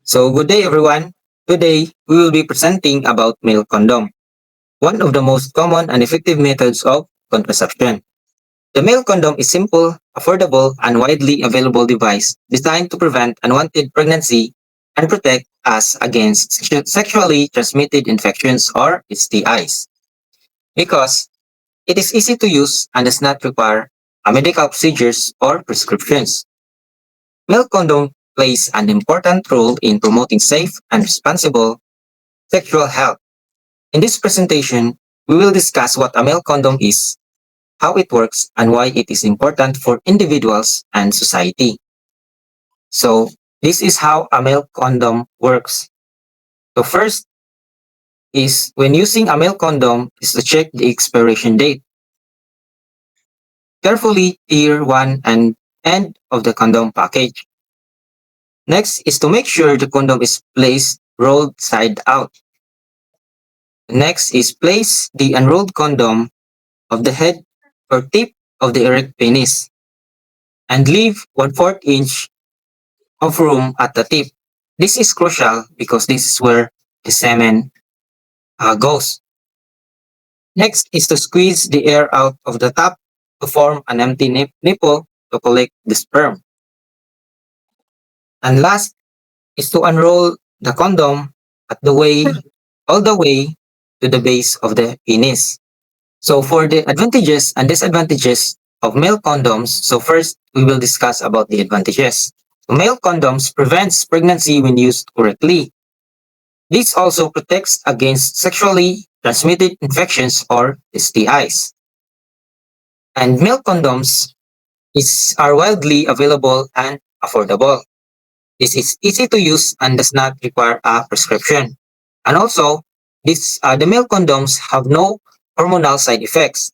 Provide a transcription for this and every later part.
So good day everyone. Today we will be presenting about male condom, one of the most common and effective methods of contraception. The male condom is simple, affordable, and widely available device designed to prevent unwanted pregnancy and protect us against sexually transmitted infections or STIs. Because it is easy to use and does not require medical procedures or prescriptions. Male condom plays an important role in promoting safe and responsible sexual health. In this presentation, we will discuss what a male condom is, how it works, and why it is important for individuals and society. So, this is how a male condom works. So, first is when using a male condom is to check the expiration date. Carefully tear one and end of the condom package. Next is to make sure the condom is placed rolled side out. Next is place the unrolled condom of the head or tip of the erect penis and leave 1/4 inch of room at the tip. This is crucial because this is where the semen goes. Next is to squeeze the air out of the top to form an empty nipple to collect the sperm. And last is to unroll the condom at the way, all the way to the base of the penis. So for the advantages and disadvantages of male condoms, so first we will discuss about the advantages. So male condoms prevents pregnancy when used correctly. This also protects against sexually transmitted infections or STIs. And male condoms are widely available and affordable. This is easy to use and does not require a prescription. And also, the male condoms have no hormonal side effects.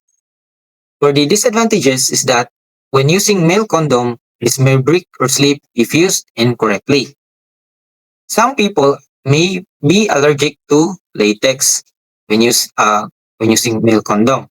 For the disadvantages is that when using male condom, it may break or slip if used incorrectly. Some people may be allergic to latex when using male condom.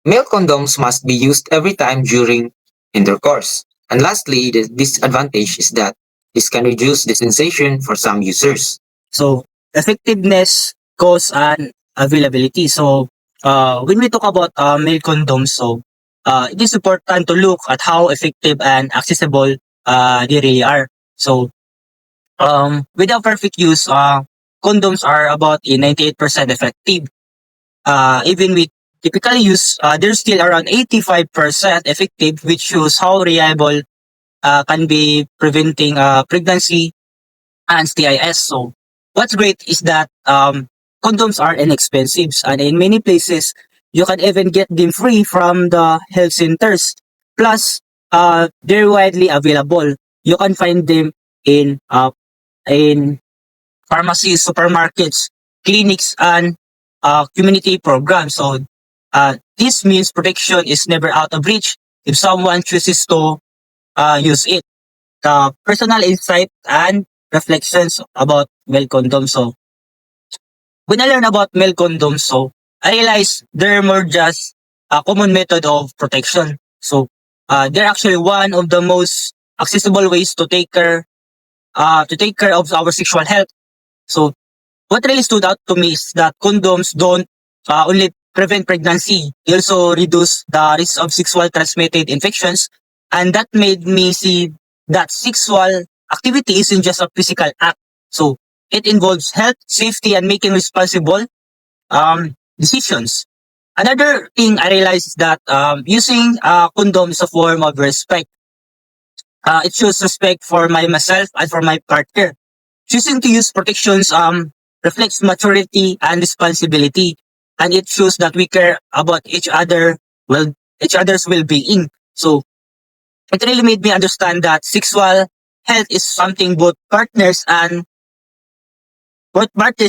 Male condoms must be used every time during intercourse. And lastly, the disadvantage is that this can reduce the sensation for some users. So, effectiveness, cost, and availability. So, when we talk about male condoms, it is important to look at how effective and accessible they really are. So, without perfect use, condoms are about 98% effective. Even with typical use, they're still around 85% effective, which shows how reliable can be preventing pregnancy and STIs. So what's great is that condoms are inexpensive, and in many places you can even get them free from the health centers. Plus, they're widely available. You can find them in pharmacies, supermarkets, clinics, and community programs. So this means protection is never out of reach if someone chooses to use it. Personal insight and reflections about male condoms. So when I learned about male condoms, I realized they're more just a common method of protection. So they're actually one of the most accessible ways to take care of our sexual health. So what really stood out to me is that condoms don't only prevent pregnancy, they also reduce the risk of sexual transmitted infections. And that made me see that sexual activity isn't just a physical act. So it involves health, safety, and making responsible decisions. Another thing I realized is that using a condom is a form of respect. It shows respect for myself and for my partner. Choosing to use protections reflects maturity and responsibility, and it shows that we care about each other's well-being. So it really made me understand that sexual health is something both partners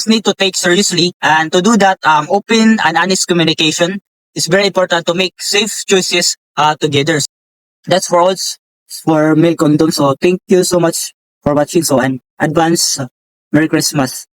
need to take seriously, and to do that, open and honest communication is very important to make safe choices together. That's for all for male condoms. So thank you so much for watching. So and advance Merry Christmas.